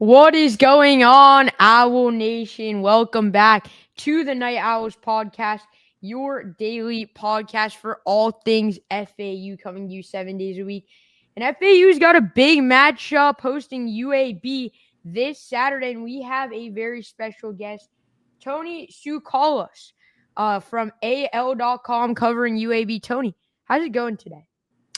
What is going on, Owl Nation? Welcome back to the Night Owls podcast, your daily podcast for all things FAU, coming to you 7 days a week. And FAU's got a big matchup hosting UAB this Saturday, and we have a very special guest, Tony Sukalos, from AL.com covering UAB. Tony, how's it going today?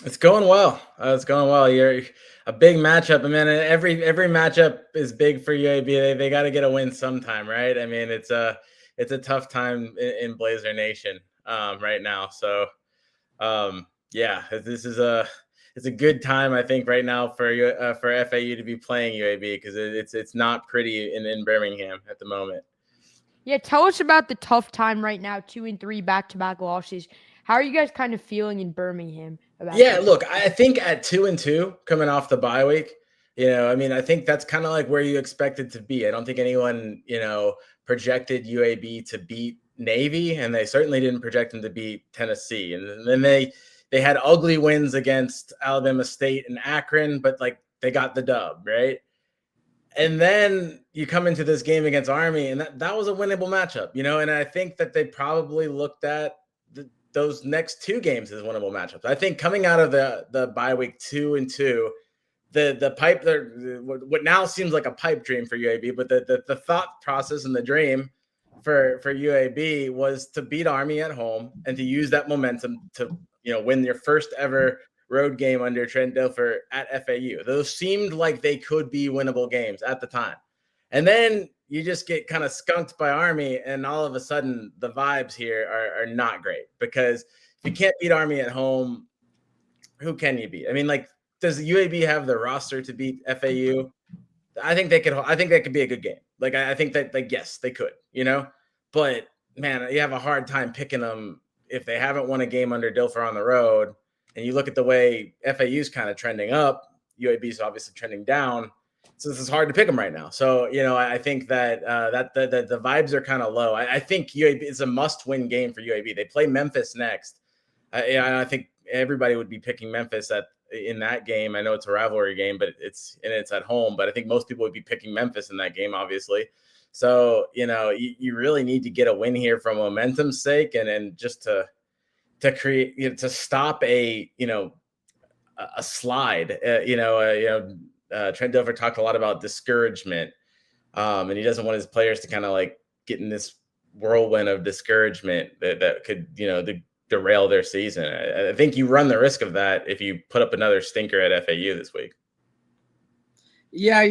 It's going well. It's going well. You're a big matchup. I mean, every matchup is big for UAB. They got to get a win sometime, right? I mean, it's a tough time in Blazer Nation right now. So, yeah, it's a good time, I think, right now for FAU to be playing UAB because it's not pretty in Birmingham at the moment. Yeah, tell us about the tough time right now. 2-3 back-to-back losses. How are you guys kind of feeling in Birmingham about Yeah, this? look, I think at 2-2 coming off the bye week, I mean, I think that's kind of like where you expected to be. I don't think anyone, projected UAB to beat Navy, and they certainly didn't project them to beat Tennessee. And then they had ugly wins against Alabama State and Akron, but like they got the dub, right? And then you come into this game against Army, and that was a winnable matchup, and I think that they probably looked at those next two games as winnable matchups. I think coming out of the bye week 2-2, the pipe there, what now seems like a pipe dream for UAB, but the thought process and the dream for UAB was to beat Army at home and to use that momentum to win your first ever road game under Trent Dilfer at FAU. Those seemed like they could be winnable games at the time. And then you just get kind of skunked by Army, and all of a sudden the vibes here are not great, because if you can't beat Army at home, who can you beat? I mean, like, does the UAB have the roster to beat FAU? I think that could be a good game. Like, I think that, like, yes, they could, but man, you have a hard time picking them if they haven't won a game under Dilfer on the road. And you look at the way FAU's kind of trending up, UAB's obviously trending down. So this is hard to pick them right now. So, I think that the vibes are kind of low. I think UAB is a must-win game for UAB. They play Memphis next. I think everybody would be picking Memphis in that game. I know it's a rivalry game, but it's at home. But I think most people would be picking Memphis in that game, obviously. So, you really need to get a win here for momentum's sake, and then just to create, to stop a slide. Trent Dilfer talked a lot about discouragement, and he doesn't want his players to kind of like get in this whirlwind of discouragement that could derail their season. I think you run the risk of that if you put up another stinker at FAU this week. Yeah,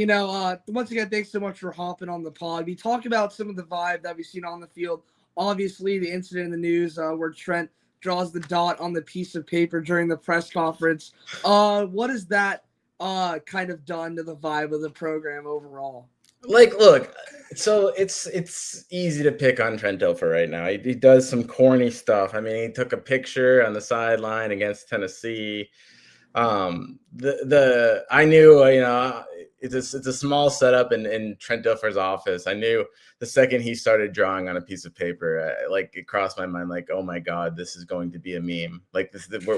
once again, thanks so much for hopping on the pod. We talked about some of the vibe that we've seen on the field. Obviously, the incident in the news where Trent draws the dot on the piece of paper during the press conference. What has that kind of done to the vibe of the program overall? Like, look, so it's easy to pick on Trent Dilfer right now. He does some corny stuff. I mean, he took a picture on the sideline against Tennessee. I knew, it's a small setup in Trent Dilfer's office. I knew the second he started drawing on a piece of paper, it crossed my mind, like, oh my God, this is going to be a meme. Like, this is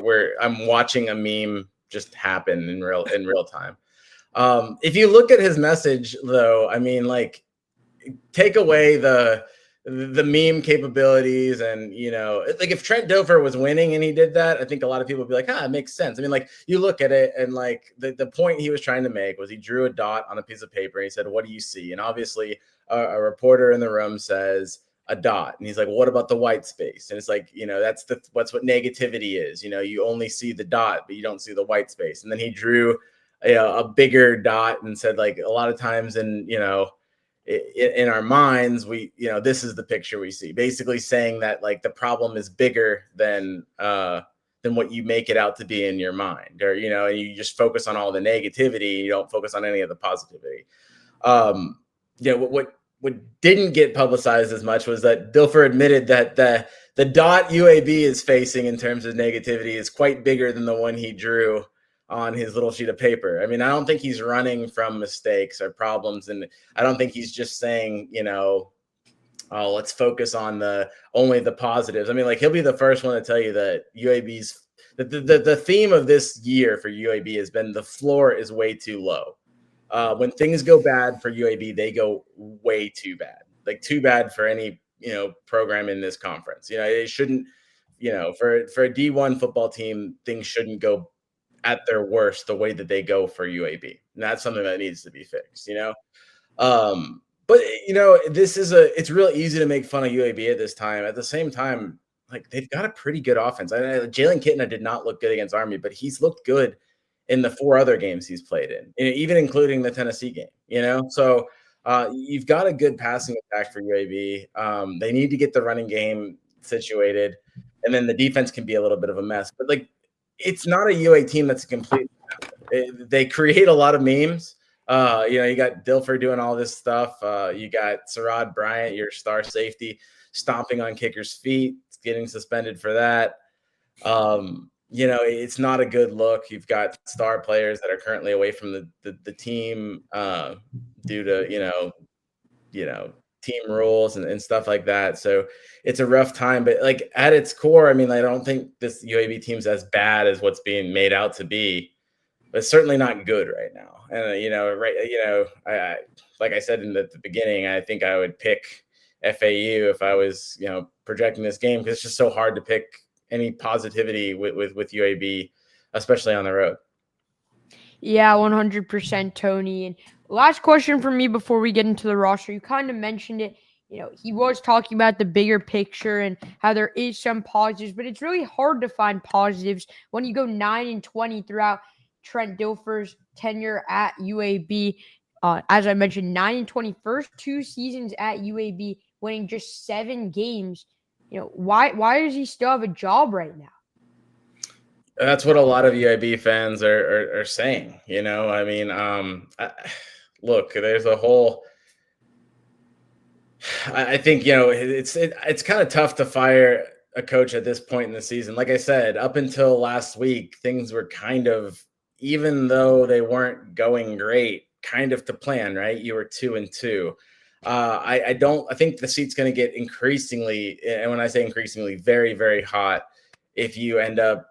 I'm watching a meme just happen in real time. If you look at his message, though, I mean, like, take away the meme capabilities, and like, if Trent Dilfer was winning and he did that, I think a lot of people would be like, it makes sense. I mean, like, you look at it, and like the point he was trying to make was he drew a dot on a piece of paper and he said, what do you see? And obviously a reporter in the room says a dot, and he's like, what about the white space? And it's like, that's what negativity is. You only see the dot, but you don't see the white space. And then he drew a bigger dot and said, like, a lot of times in our minds, we, this is the picture we see, basically saying that, like, the problem is bigger than what you make it out to be in your mind, or, and you just focus on all the negativity. You don't focus on any of the positivity. What didn't get publicized as much was that Dilfer admitted that the dot UAB is facing in terms of negativity is quite bigger than the one he drew on his little sheet of paper. I mean, I don't think he's running from mistakes or problems, and I don't think he's just saying, let's focus on only the positives. I mean, like, he'll be the first one to tell you that UAB's the theme of this year for UAB has been the floor is way too low. When things go bad for UAB, they go way too bad, like too bad for any program in this conference. It shouldn't. For a D1 football team, things shouldn't go at their worst the way that they go for UAB, and that's something that needs to be fixed. But it's real easy to make fun of UAB at this time. At the same time, like they've got a pretty good offense. Jalen Kitna did not look good against Army, but he's looked good in the 4 other games he's played in, even including the Tennessee game. So you've got a good passing attack for UAB. They need to get the running game situated, and then the defense can be a little bit of a mess. But like, it's not a UA team that's a complete. They create a lot of memes. You got Dilfer doing all this stuff. You got Sarad Bryant, your star safety, stomping on kickers' feet, getting suspended for that. It's not a good look. You've got star players that are currently away from the team due to team rules and stuff like that. So it's a rough time. But like at its core, I mean, I don't think this UAB team's as bad as what's being made out to be. But it's certainly not good right now. And I like I said in the beginning, I think I would pick FAU if I was projecting this game, because it's just so hard to pick any positivity with UAB, especially on the road. Yeah, 100%, Tony. And last question for me before we get into the roster. You kind of mentioned it. He was talking about the bigger picture and how there is some positives, but it's really hard to find positives when you go 9-20 throughout Trent Dilfer's tenure at UAB. As I mentioned, 9-20, first 2 seasons at UAB, winning just 7 games. Why does he still have a job right now? That's what a lot of UAB fans are saying. I mean, look, there's a whole. I think it's kind of tough to fire a coach at this point in the season. Like I said, up until last week, things were kind of, even though they weren't going great, kind of to plan, right? You were 2-2. I think the seat's going to get increasingly, and when I say increasingly, very, very hot if you end up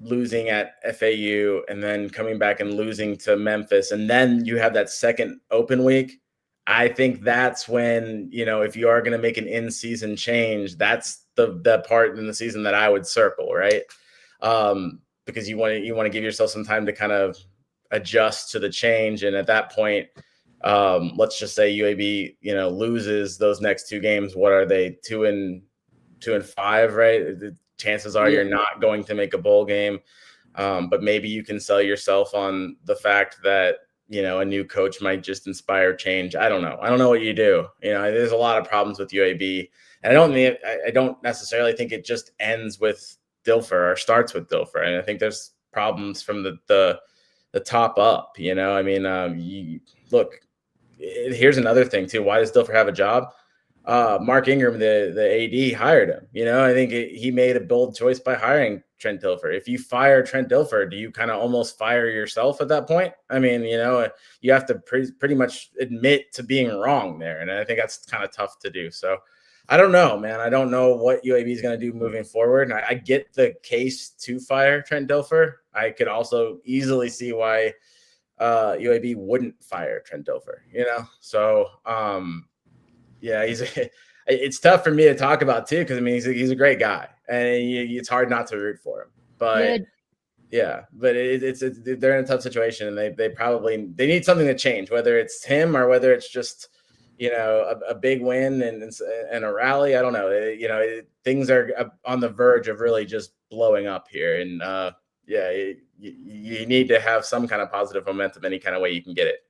losing at FAU and then coming back and losing to Memphis, and then you have that second open week. I think that's when, if you are going to make an in-season change, that's the part in the season that I would circle, right? Because you want to give yourself some time to kind of adjust to the change. And at that point, let's just say UAB, loses those next 2 games. What are they? 2-5, right? The chances are you're not going to make a bowl game. But maybe you can sell yourself on the fact that, a new coach might just inspire change. I don't know. I don't know what you do. There's a lot of problems with UAB. And I don't necessarily think it just ends with Dilfer or starts with Dilfer. And I think there's problems from the top up. Look, here's another thing too. Why does Dilfer have a job? Mark Ingram, the AD, hired him. I think he made a bold choice by hiring Trent Dilfer. If you fire Trent Dilfer, do you kind of almost fire yourself at that point? I mean, you have to pretty much admit to being wrong there. And I think that's kind of tough to do. So I don't know, man. I don't know what UAB is going to do moving forward. And I get the case to fire Trent Dilfer. I could also easily see why UAB wouldn't fire Trent Dilfer, So, yeah, it's tough for me to talk about too, because I mean he's a great guy, and it's hard not to root for him. But but they're in a tough situation, and they need something to change, whether it's him or whether it's just a big win and a rally. I don't know. Things are on the verge of really just blowing up here, and you need to have some kind of positive momentum any kind of way you can get it.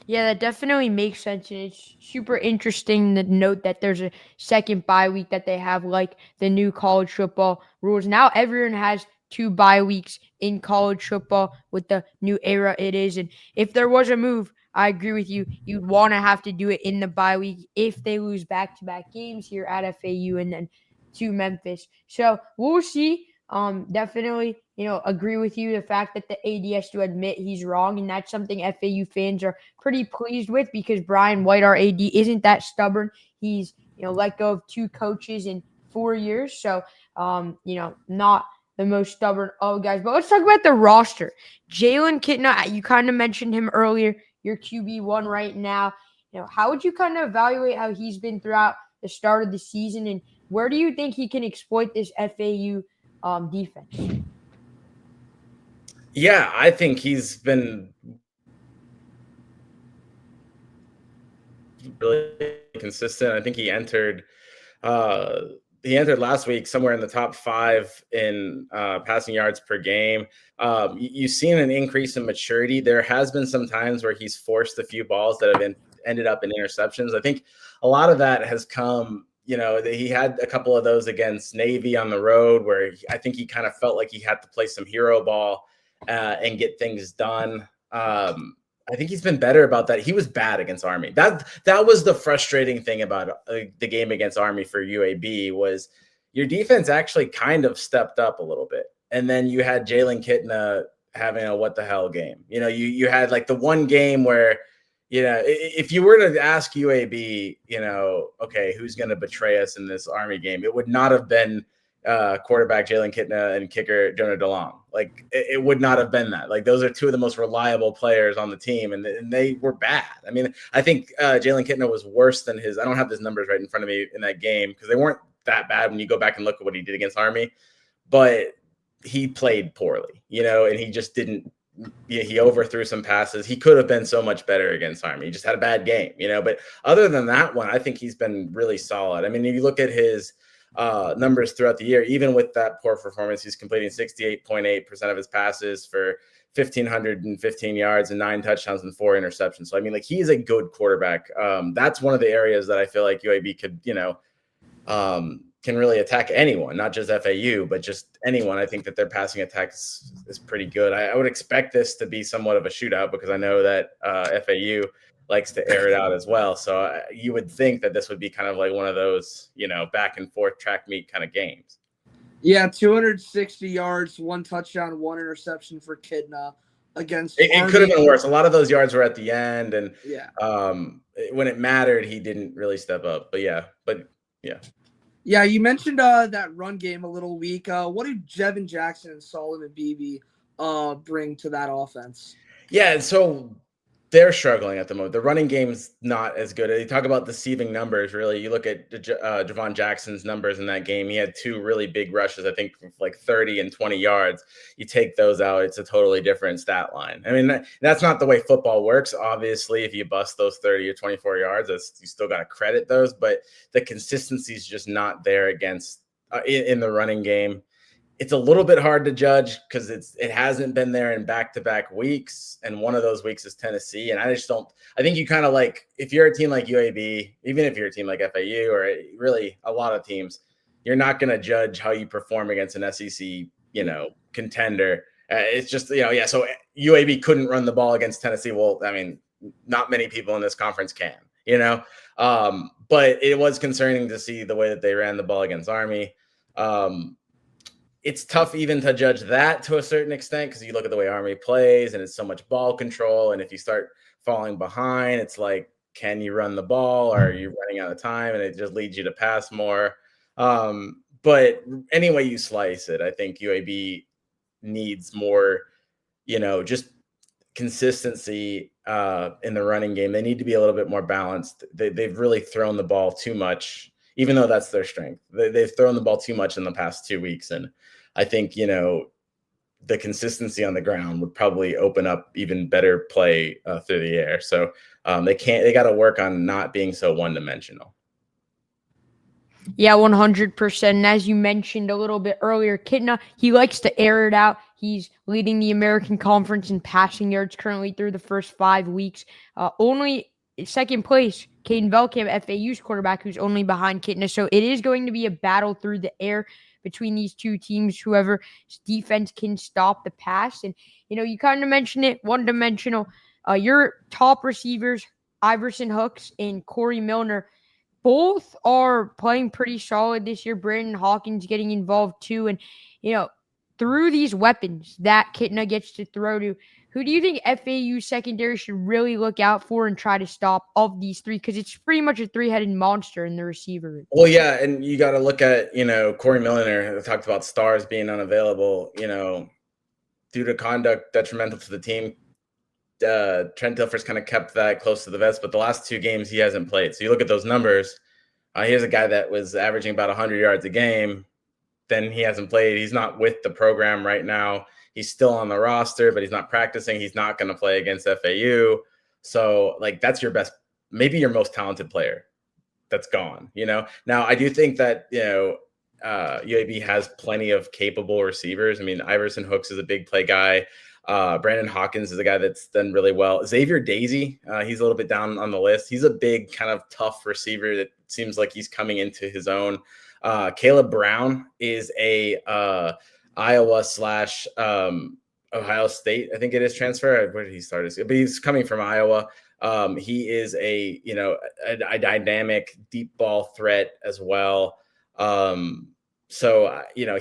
Yeah, that definitely makes sense. And it's super interesting to note that there's a second bye week that they have, like the new college football rules. Now everyone has 2 bye weeks in college football with the new era it is. And if there was a move, I agree with you. You'd want to have to do it in the bye week if they lose back-to-back games here at FAU and then to Memphis. So we'll see. Definitely, agree with you. The fact that the AD has to admit he's wrong, and that's something FAU fans are pretty pleased with, because Brian White, our AD, isn't that stubborn. He's, let go of 2 coaches in 4 years. So, not the most stubborn of guys. But let's talk about the roster. Jalen Kitna, you kind of mentioned him earlier. your QB1 right now. How would you kind of evaluate how he's been throughout the start of the season, and where do you think he can exploit this FAU defense? Yeah, I think he's been really consistent. I think he entered last week somewhere in the top 5 in passing yards per game. You've seen an increase in maturity. There has been some times where he's forced a few balls that have ended up in interceptions. I think a lot of that has come, he had a couple of those against Navy on the road where I think he kind of felt like he had to play some hero ball and get things done. I think he's been better about that. He was bad against Army. That was the frustrating thing about the game against Army for UAB was your defense actually kind of stepped up a little bit. And then you had Jalen Kitna having a what the hell game. You had like the one game where, if you were to ask UAB, okay, who's going to betray us in this Army game, it would not have been quarterback Jalen Kitna and kicker Jonah DeLong. Like it would not have been that. Like those are two of the most reliable players on the team, and they were bad. I mean, I think Jalen Kitna was worse than his. I don't have his numbers right in front of me in that game because they weren't that bad when you go back and look at what he did against Army, but he played poorly, and he just didn't. He overthrew some passes. He could have been so much better against Army. He just had a bad game, But other than that one, I think he's been really solid. I mean, if you look at his numbers throughout the year, even with that poor performance, he's completing 68.8% of his passes for 1,515 yards and 9 touchdowns and 4 interceptions. So, I mean, like he's a good quarterback. That's one of the areas that I feel like UAB could, can really attack anyone, not just FAU, but just anyone. I think that their passing attack is pretty good. I would expect this to be somewhat of a shootout because I know that FAU likes to air it out as well. So you would think that this would be kind of like one of those, back and forth track meet kind of games. Yeah, 260 yards, 1 touchdown, 1 interception for Kitna against It could have been worse. A lot of those yards were at the end, and when it mattered, he didn't really step up. But yeah. Yeah, you mentioned that run game a little weak. What do Jevin Jackson and Solomon Beebe bring to that offense? Yeah, so they're struggling at the moment. The running game's not as good. You talk about deceiving numbers, really. You look at Javon Jackson's numbers in that game. He had 2 really big rushes, I think like 30 and 20 yards. You take those out, it's a totally different stat line. I mean, that's not the way football works. Obviously, if you bust those 30 or 24 yards, you still got to credit those. But the consistency is just not there against in the running game. It's a little bit hard to judge because it hasn't been there in back-to-back weeks, and one of those weeks is Tennessee. And I think you kind of like, if you're a team like UAB, even if you're a team like FAU or really a lot of teams, you're not going to judge how you perform against an SEC, contender. It's just, so UAB couldn't run the ball against Tennessee. Well, I mean, not many people in this conference can, but it was concerning to see the way that they ran the ball against Army. It's tough even to judge that to a certain extent because you look at the way Army plays and it's so much ball control. And if you start falling behind, it's like, can you run the ball or are you running out of time? And it just leads you to pass more. But any way you slice it, I think UAB needs more, just consistency in the running game. They need to be a little bit more balanced. They've really thrown the ball too much, even though that's their strength. They've thrown the ball too much in the past 2 weeks. And I think, the consistency on the ground would probably open up even better play through the air. So they got to work on not being so one-dimensional. Yeah, 100%. And as you mentioned a little bit earlier, Kitna, he likes to air it out. He's leading the American Conference in passing yards currently through the first 5 weeks. Only second place, Caden Velkamp, FAU's quarterback, who's only behind Kitna. So it is going to be a battle through the air between these two teams, whoever's defense can stop the pass. And, you kind of mentioned it, one-dimensional. Your top receivers, Iverson Hooks and Corey Milner, both are playing pretty solid this year. Brandon Hawkins getting involved too. And, through these weapons that Kitna gets to throw to, who do you think FAU secondary should really look out for and try to stop of these 3? Because it's pretty much a 3-headed monster in the receiver. Well, yeah, and you got to look at, Corey Milner talked about stars being unavailable, due to conduct detrimental to the team. Trent Dilfer's kind of kept that close to the vest, but the last 2 games he hasn't played. So you look at those numbers. Here's a guy that was averaging about 100 yards a game. Then he hasn't played. He's not with the program right now. He's still on the roster, but he's not practicing. He's not going to play against FAU. So, like, that's your best, maybe your most talented player that's gone, you know? Now, I do think that, you know, UAB has plenty of capable receivers. I mean, Iverson Hooks is a big play guy. Brandon Hawkins is a guy that's done really well. Xavier Daisy, he's a little bit down on the list. He's a big kind of tough receiver that seems like he's coming into his own. Caleb Brown is a Iowa / Ohio State, I think it is, transfer. Where did he start? But he's coming from Iowa. He is a, you know, a dynamic deep ball threat as well. So, you know,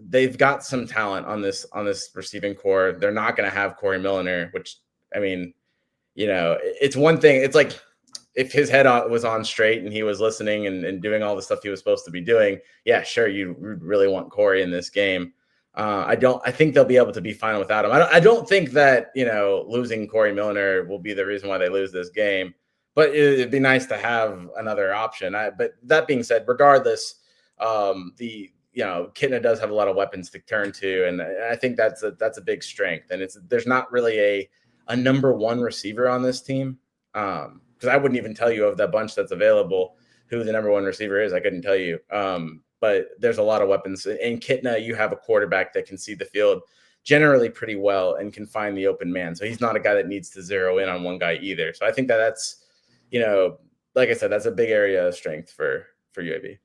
they've got some talent on this receiving core. They're not going to have Corey Milliner, which, I mean, you know, it's one thing. It's like if his head was on straight and he was listening and doing all the stuff he was supposed to be doing. Yeah, sure. You really want Corey in this game. I think they'll be able to be fine without him. I don't think that, you know, losing Corey Milliner will be the reason why they lose this game, but it'd be nice to have another option. But that being said, regardless, you know, Kitna does have a lot of weapons to turn to, and I think that's a big strength. And there's not really a number one receiver on this team, because I wouldn't even tell you of that bunch that's available who the number one receiver is. I couldn't tell you. But there's a lot of weapons. In Kitna, you have a quarterback that can see the field generally pretty well and can find the open man. So he's not a guy that needs to zero in on one guy either. So I think that's, you know, like I said, that's a big area of strength for UAB.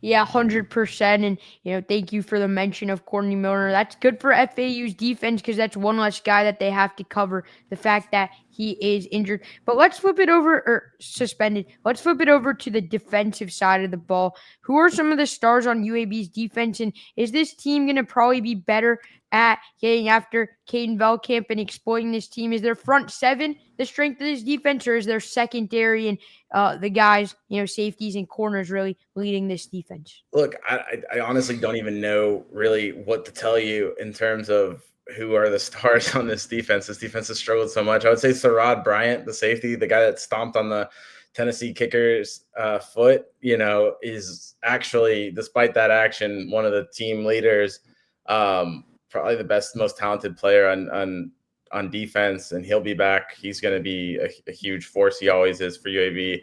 Yeah, 100%. And, you know, thank you for the mention of Courtney Milner. That's good for FAU's defense because that's one less guy that they have to cover, the fact that he is injured. But let's flip it over, or suspended. Let's flip it over to the defensive side of the ball. Who are some of the stars on UAB's defense? And is this team going to probably be better at getting after Caden Velkamp and exploiting this team? Is their front seven the strength of this defense, or is their secondary and the guys, you know, safeties and corners really leading this defense? Look, I honestly don't even know really what to tell you in terms of who are the stars on this defense. This defense has struggled so much. I would say Sarad Bryant, the safety, the guy that stomped on the Tennessee kicker's foot, you know, is actually, despite that action, one of the team leaders, probably the best, most talented player on defense, and he'll be back. He's going to be a huge force. He always is for UAB.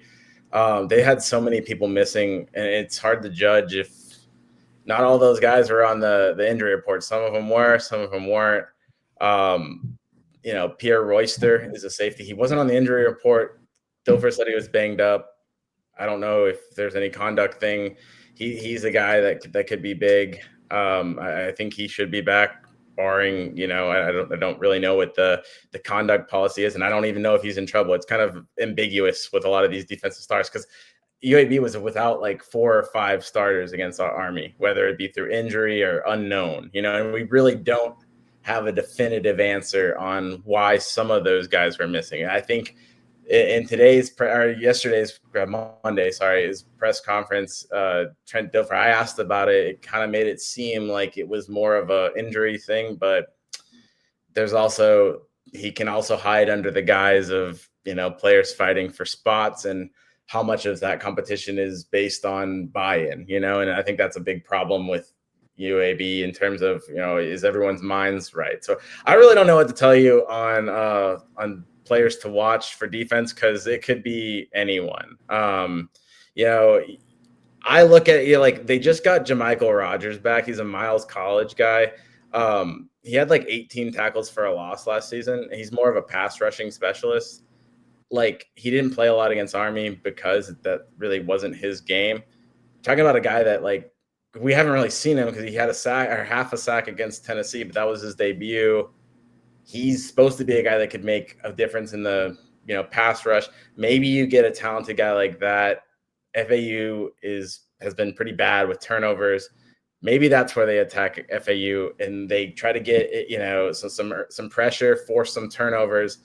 They had so many people missing, and it's hard to judge if not all those guys were on the injury report. Some of them were, some of them weren't. You know, Pierre Royster is a safety. He wasn't on the injury report. Dilfer said he was banged up. I don't know if there's any conduct thing. He's a guy that could be big. I think he should be back, barring, you know, I don't really know what the conduct policy is, and I don't even know if he's in trouble. It's kind of ambiguous with a lot of these defensive stars because UAB was without like 4 or 5 starters against our Army, whether it be through injury or unknown, you know, and we really don't have a definitive answer on why some of those guys were missing. I think in yesterday's Monday's press conference, Trent Dilfer, I asked about it. It kind of made it seem like it was more of a injury thing, but he can also hide under the guise of, you know, players fighting for spots and how much of that competition is based on buy-in, you know, and I think that's a big problem with UAB in terms of, you know, is everyone's minds right? So I really don't know what to tell you on players to watch for defense, because it could be anyone. You know, I look at, you know, like they just got Jamichael Rogers back. He's a Miles College guy. He had like 18 tackles for a loss last season. He's more of a pass rushing specialist. Like, he didn't play a lot against Army because that really wasn't his game. Talking about a guy that, like, we haven't really seen him because he had a sack or half a sack against Tennessee, but that was his debut. He's supposed to be a guy that could make a difference in the, you know, pass rush. Maybe you get a talented guy like that. FAU has been pretty bad with turnovers. Maybe that's where they attack FAU and they try to get, you know, some pressure, force some turnovers.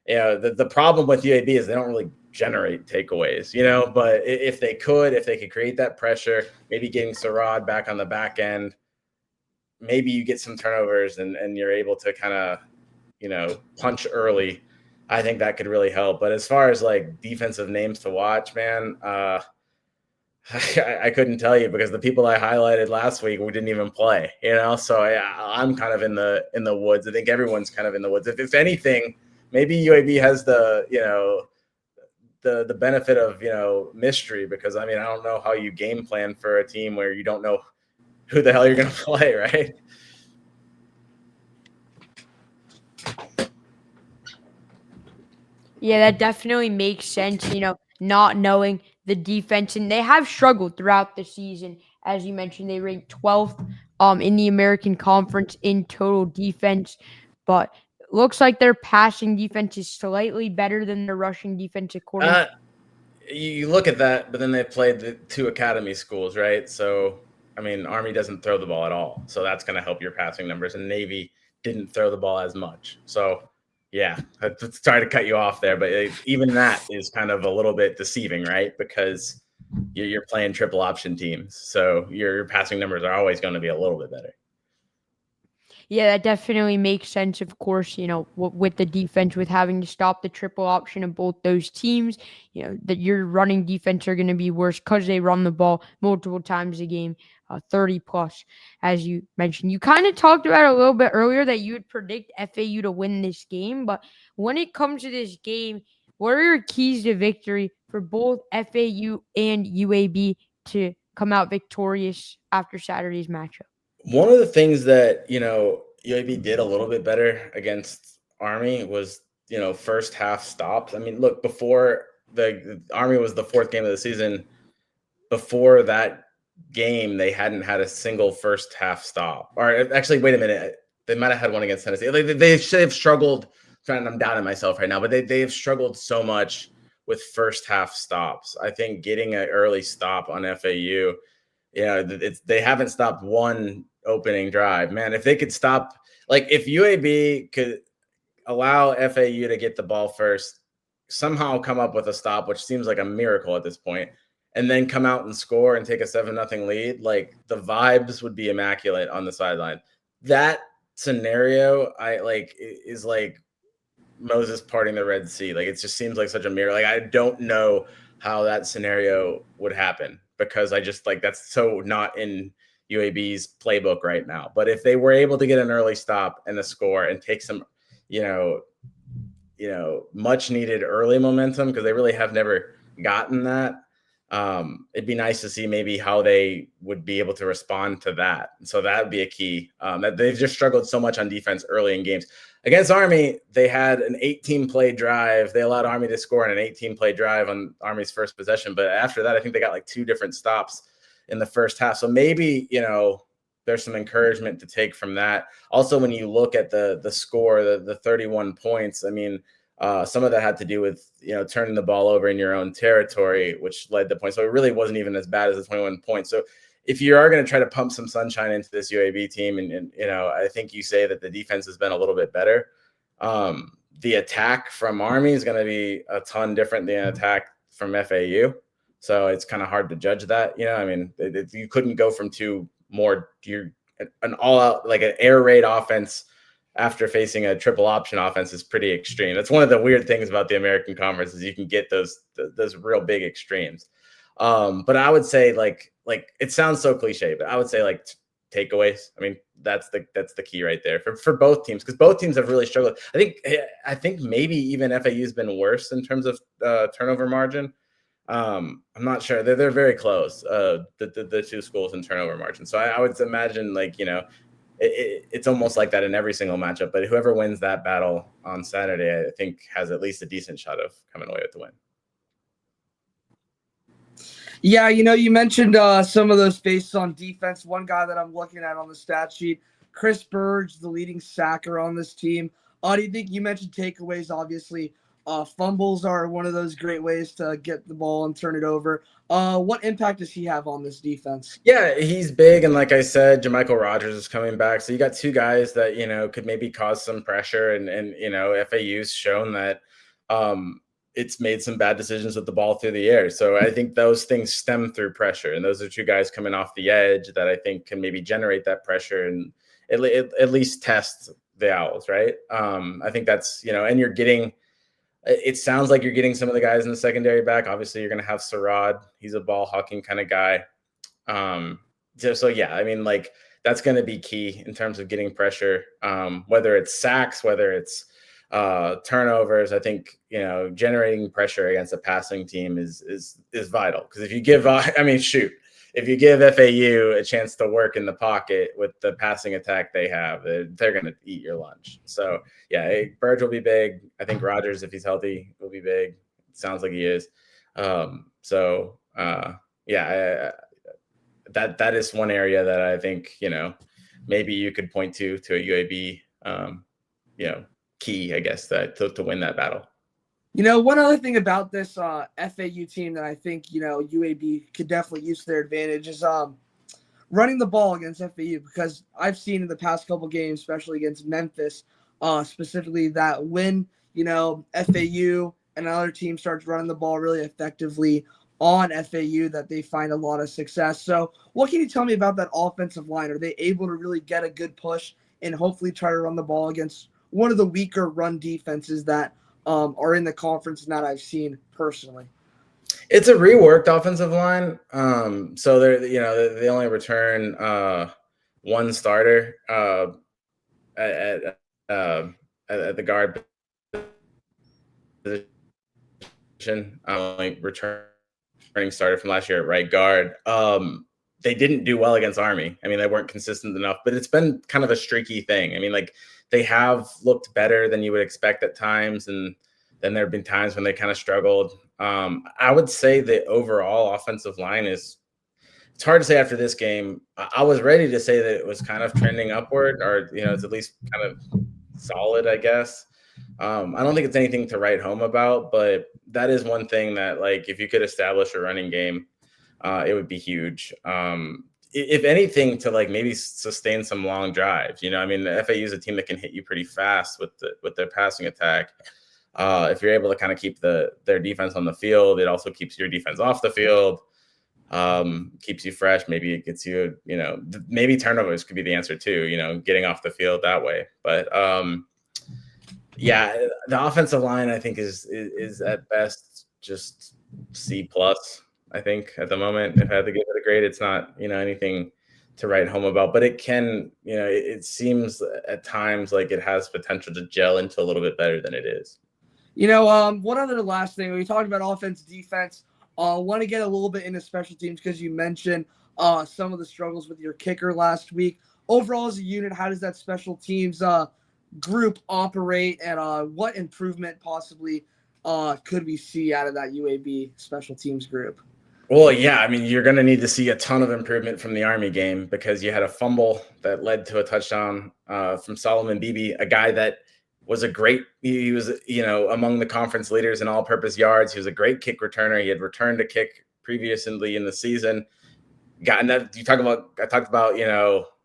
You know, the problem with UAB is they don't really generate takeaways, you know, but if they could create that pressure, maybe getting Sarad back on the back end, maybe you get some turnovers and you're able to kind of, punch early. I think that could really help. But as far as like defensive names to watch, man, I couldn't tell you because the people I highlighted last week we didn't even play, So I'm kind of in the woods. I think everyone's kind of in the woods. If anything, maybe UAB has the the benefit of mystery, because I don't know how you game plan for a team where you don't know who the hell you're going to play, right? Yeah, that definitely makes sense, not knowing the defense. And they have struggled throughout the season. As you mentioned, they ranked 12th in the American Conference in total defense. But looks like their passing defense is slightly better than their rushing defense, according you look at that, but then they played the 2 academy schools, right? So, Army doesn't throw the ball at all. So that's going to help your passing numbers. And Navy didn't throw the ball as much. So, yeah, sorry to cut you off there, but even that is kind of a little bit deceiving, right? Because you're playing triple option teams. So your passing numbers are always going to be a little bit better. Yeah, that definitely makes sense, of course, with the defense, with having to stop the triple option of both those teams, that your running defense are going to be worse because they run the ball multiple times a game, 30 plus, as you mentioned. You kind of talked about it a little bit earlier that you would predict FAU to win this game, but when it comes to this game, what are your keys to victory for both FAU and UAB to come out victorious after Saturday's matchup? One of the things that, UAB did a little bit better against Army was, first half stops. Look, before the Army was the 4th game of the season. Before that game, they hadn't had a single first half stop. Or actually, wait a minute. They might have had one against Tennessee. They've struggled. I'm doubting myself right now, but they've struggled so much with first half stops. I think getting an early stop on FAU, they haven't stopped one opening drive. Man, if they could stop, like if UAB could allow FAU to get the ball first, somehow come up with a stop, which seems like a miracle at this point, and then come out and score and take a 7-0 lead, like the vibes would be immaculate on the sideline. That scenario, is like Moses parting the Red Sea. Like it just seems like such a miracle. Like I don't know how that scenario would happen, because I just that's so not in UAB's playbook right now. But if they were able to get an early stop and a score and take some, much needed early momentum, because they really have never gotten that. It'd be nice to see maybe how they would be able to respond to that. So that would be a key. That they've just struggled so much on defense early in games. Against Army, they had an 18-play drive. They allowed Army to score in an 18-play drive on Army's first possession. But after that, I think they got like 2 different stops in the first half. So maybe, there's some encouragement to take from that. Also, when you look at the score, the 31 points, some of that had to do with, turning the ball over in your own territory, which led to points. So it really wasn't even as bad as the 21 points. So if you are going to try to pump some sunshine into this UAB team, and I think you say that the defense has been a little bit better. The attack from Army is going to be a ton different than the attack from FAU. So it's kind of hard to judge that. You couldn't go from an all-out, like an air raid offense after facing a triple option offense is pretty extreme. That's one of the weird things about the American Conference, is you can get those real big extremes. But I would say like it sounds so cliche, but I would say like takeaways. That's the key right there for both teams, because both teams have really struggled. I think maybe even FAU has been worse in terms of turnover margin. I'm not sure. They're very close. The 2 schools in turnover margin. So I would imagine it's almost like that in every single matchup. But whoever wins that battle on Saturday, I think, has at least a decent shot of coming away with the win. Yeah, you mentioned some of those based on defense. One guy that I'm looking at on the stat sheet, Chris Burge, the leading sacker on this team. Do you think, you mentioned takeaways, obviously. Fumbles are one of those great ways to get the ball and turn it over. What impact does he have on this defense? Yeah, he's big. And like I said, Jermichael Rogers is coming back. So you got 2 guys that, could maybe cause some pressure. And FAU's shown that it's made some bad decisions with the ball through the air. So I think those things stem through pressure. And those are 2 guys coming off the edge that I think can maybe generate that pressure and at least test the Owls, right? I think that's, and you're getting. It sounds like you're getting some of the guys in the secondary back. Obviously, you're going to have Sarad. He's a ball hawking kind of guy. So yeah, I mean, like that's going to be key in terms of getting pressure. Whether it's sacks, whether it's turnovers, I think generating pressure against a passing team is vital. Because if you give, if you give FAU a chance to work in the pocket with the passing attack they have, they're going to eat your lunch. So yeah, Burge will be big. I think Rogers, if he's healthy, will be big. It sounds like he is. Yeah, that is one area that I think maybe you could point to a UAB key, I guess, that to win that battle. One other thing about this FAU team that I think UAB could definitely use to their advantage is running the ball against FAU, because I've seen in the past couple games, especially against Memphis, specifically, that when FAU and another team starts running the ball really effectively on FAU, that they find a lot of success. So what can you tell me about that offensive line? Are they able to really get a good push and hopefully try to run the ball against one of the weaker run defenses that are in the conference and that I've seen personally? It's a reworked offensive line. So they only return one starter at the guard position. Like returning starter from last year at right guard. They didn't do well against Army. I mean, they weren't consistent enough, but it's been kind of a streaky thing. I mean, like they have looked better than you would expect at times, and then there have been times when they kind of struggled. I would say the overall offensive line it's hard to say after this game. I was ready to say that it was kind of trending upward, or it's at least kind of solid, I guess. I don't think it's anything to write home about, but that is one thing that, like, if you could establish a running game, it would be huge. If anything, to like maybe sustain some long drives. I mean, the FAU is a team that can hit you pretty fast with their passing attack. If you're able to kind of keep their defense on the field, it also keeps your defense off the field, keeps you fresh. Maybe it gets you, maybe turnovers could be the answer too, getting off the field that way. But yeah, the offensive line, I think, is at best just C+. I think at the moment, if I had to give it a grade, it's not, anything to write home about, but it can, it seems at times like it has potential to gel into a little bit better than it is. One other last thing, we talked about offense, defense. Want to get a little bit into special teams because you mentioned some of the struggles with your kicker last week. Overall, as a unit, how does that special teams group operate, and what improvement possibly could we see out of that UAB special teams group? Well, yeah, I mean, you're going to need to see a ton of improvement from the Army game, because you had a fumble that led to a touchdown from Solomon Beebe, a guy that was he was, among the conference leaders in all-purpose yards. He was a great kick returner. He had returned a kick previously in the season. I talked about,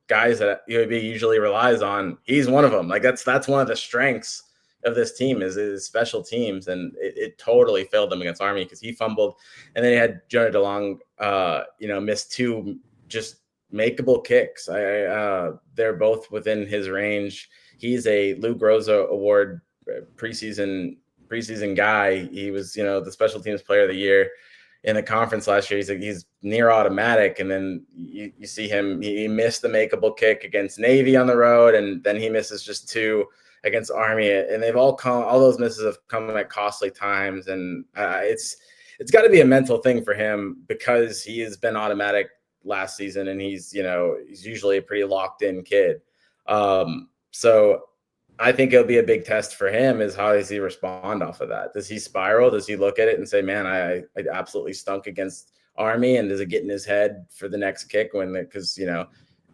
guys that UAB usually relies on. He's one of them. Like that's one of the strengths of this team is special teams, and it totally failed them against Army because he fumbled, and then he had Jonah DeLong, missed two just makeable kicks. They're both within his range. He's a Lou Groza Award preseason guy. He was, the special teams player of the year in the conference last year. He's near automatic, and then you see him. He missed the makeable kick against Navy on the road, and then he misses just two against Army, and all those misses have come at costly times, and it's got to be a mental thing for him, because he has been automatic last season, and he's usually a pretty locked in kid. So I think it'll be a big test for him is how does he respond off of that? Does he spiral? Does he look at it and say, man, I absolutely stunk against Army, and does it get in his head for the next kick because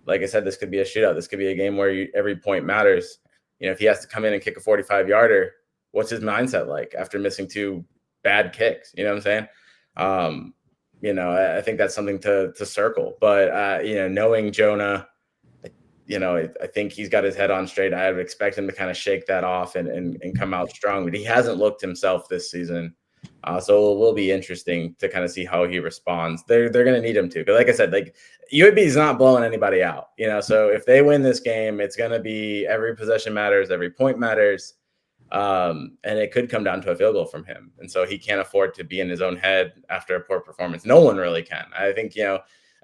like I said, this could be a shootout. This could be a game where every point matters. If he has to come in and kick a 45-yarder, what's his mindset like after missing two bad kicks? You know what I'm saying? I think that's something to circle. But, knowing Jonah, I think he's got his head on straight. I would expect him to kind of shake that off and come out strong. But he hasn't looked himself this season. So it will be interesting to kind of see how he responds. They're going to need him to, because like I said, like UAB is not blowing anybody out, so if they win this game, it's going to be every possession matters, every point matters. And it could come down to a field goal from him. And so he can't afford to be in his own head after a poor performance. No one really can. I think,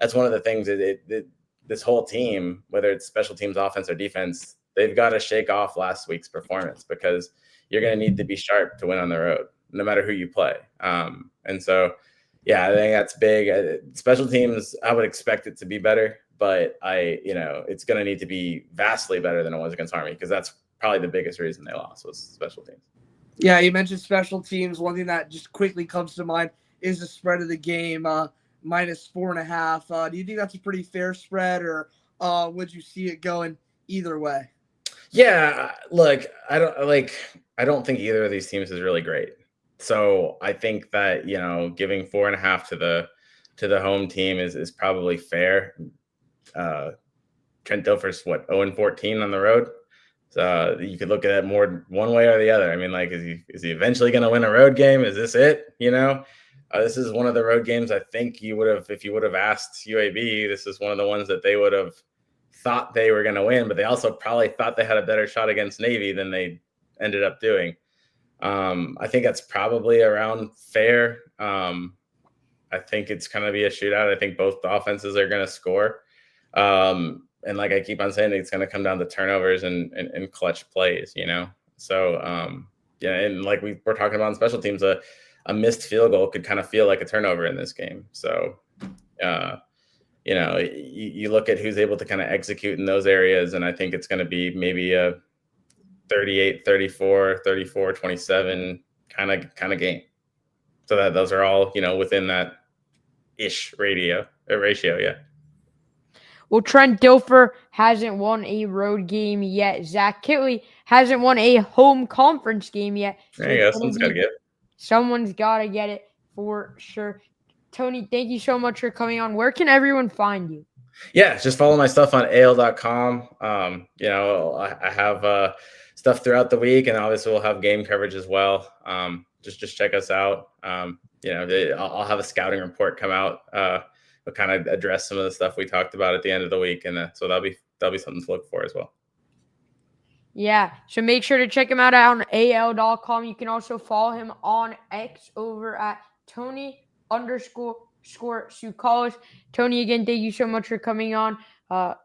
that's one of the things that this whole team, whether it's special teams, offense, or defense, they've got to shake off last week's performance, because you're going to need to be sharp to win on the road, no matter who you play. And so, yeah, I think that's big. Special teams, I would expect it to be better, but it's going to need to be vastly better than it was against Army, because that's probably the biggest reason they lost was special teams. Yeah, you mentioned special teams. One thing that just quickly comes to mind is the spread of the game, -4.5. Do you think that's a pretty fair spread, or would you see it going either way? Yeah, look, I don't think either of these teams is really great. So I think that, giving 4.5 to the home team is probably fair. Trent Dilfer's 0-14 on the road. So you could look at it more one way or the other. I mean, like, is he eventually going to win a road game? Is this it? This is one of the road games I think you would have, if you would have asked UAB, this is one of the ones that they would have thought they were going to win, but they also probably thought they had a better shot against Navy than they ended up doing. I think that's probably around fair. I think it's going to be a shootout. I think both the offenses are going to score. And like I keep on saying, it's going to come down to turnovers and clutch plays, So, and like we're talking about on special teams, a missed field goal could kind of feel like a turnover in this game. So, you look at who's able to kind of execute in those areas, and I think it's going to be maybe a 38-34, 34-27 kind of game. So that those are all, within that ish ratio, yeah. Well, Trent Dilfer hasn't won a road game yet. Zach Kitley hasn't won a home conference game yet. So there you go. Someone's got to get it. Someone's got to get it for sure. Tony, thank you so much for coming on. Where can everyone find you? Yeah, just follow my stuff on al.com. I have stuff throughout the week, and obviously we'll have game coverage as well. Just check us out. I'll have a scouting report come out. We'll kind of address some of the stuff we talked about at the end of the week, and so that'll be something to look for as well. Yeah, so make sure to check him out on al.com. You can also follow him on X over at Tony_Sukalis. Tony, again, thank you so much for coming on.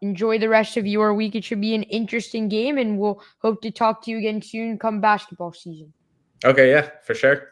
Enjoy the rest of your week. It should be an interesting game, and we'll hope to talk to you again soon come basketball season. Okay, yeah, for sure.